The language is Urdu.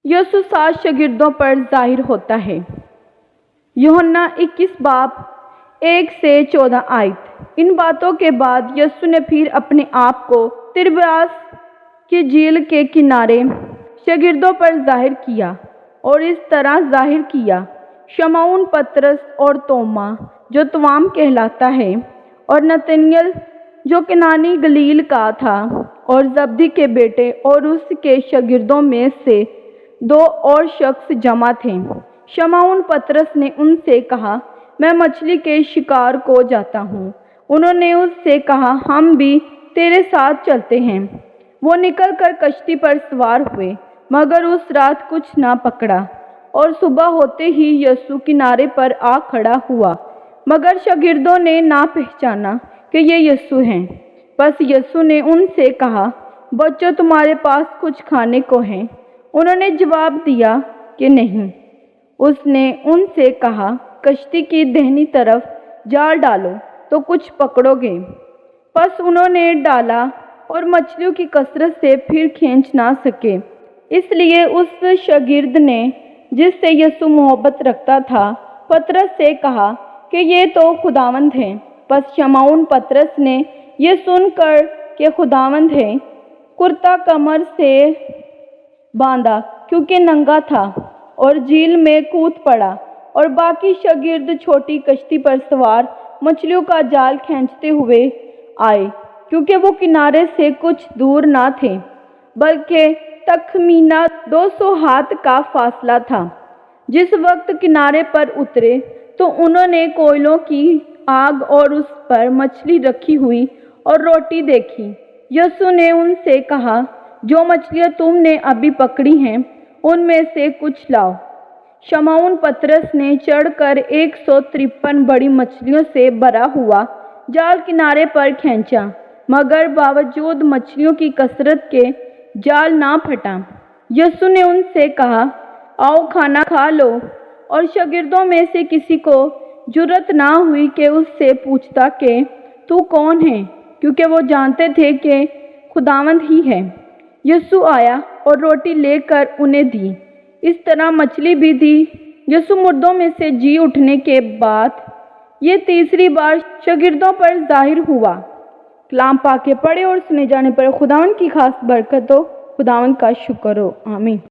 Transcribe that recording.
یسوع 7 شاگردوں پر ظاہر ہوتا ہے۔ یوحنا 21 باب 1 سے 14 آیت۔ ان باتوں کے بعد یسوع نے پھر اپنے آپ کو تبریاس کی جھیل کے کنارے شاگردوں پر ظاہر کیا اور اس طرح ظاہر کیا: شمعون پطرس اور توما جو توام کہلاتا ہے، اور نتنیل جو کنانی گلیل کا تھا، اور زبدی کے بیٹے اور اس کے شاگردوں میں سے 2 اور شخص جمع تھے۔ شمعون پطرس نے ان سے کہا، میں مچھلی کے شکار کو جاتا ہوں۔ انہوں نے اس سے کہا، ہم بھی تیرے ساتھ چلتے ہیں۔ وہ نکل کر کشتی پر سوار ہوئے، مگر اس رات کچھ نہ پکڑا، اور صبح ہوتے ہی یسوع کنارے پر آ کھڑا ہوا، مگر شاگردوں نے نہ پہچانا کہ یہ یسوع ہیں۔ پس یسوع نے ان سے کہا، بچوں، تمہارے پاس کچھ کھانے کو ہے؟ انہوں نے جواب دیا کہ نہیں۔ اس نے ان سے کہا، کشتی کی دہنی طرف جال ڈالو تو کچھ پکڑو گے۔ پس انہوں نے ڈالا، اور مچھلیوں کی کثرت سے پھر کھینچ نہ سکے۔ اس لیے اس شاگرد نے، جس سے یسوع محبت رکھتا تھا، پطرس سے کہا کہ یہ تو خداوند ہے۔ پس شمعون پطرس نے یہ سن کر کہ خداوند ہے، کرتا کمر سے باندھا کیونکہ ننگا تھا، اور جھیل میں کود پڑا، اور باقی شاگرد چھوٹی کشتی پر سوار مچھلیوں کا جال کھینچتے ہوئے آئے، کیونکہ وہ کنارے سے کچھ دور نہ تھے، بلکہ تخمیناً 200 ہاتھ کا فاصلہ تھا۔ جس وقت کنارے پر اترے تو انہوں نے کوئلوں کی آگ اور اس پر مچھلی رکھی ہوئی اور روٹی دیکھی۔ یسوع نے ان سے کہا، جو مچھلیاں تم نے ابھی پکڑی ہیں، ان میں سے کچھ لاؤ۔ شمعون پطرس نے چڑھ کر 153 بڑی مچھلیوں سے بھرا ہوا جال کنارے پر کھینچا، مگر باوجود مچھلیوں کی کثرت کے جال نہ پھٹا۔ یسوع نے ان سے کہا، آؤ کھانا کھا لو۔ اور شاگردوں میں سے کسی کو جرأت نہ ہوئی کہ اس سے پوچھتا کہ تو کون ہے، کیونکہ وہ جانتے تھے کہ خداوند ہی ہے۔ یسوع آیا اور روٹی لے کر انہیں دی، اس طرح مچھلی بھی دی۔ یسوع مردوں میں سے جی اٹھنے کے بعد یہ تیسری بار شاگردوں پر ظاہر ہوا۔ کلام پاک کے پڑھے اور سنے جانے پر خداوند کی خاص برکت ہو۔ خداوند کا شکر ہو، آمین۔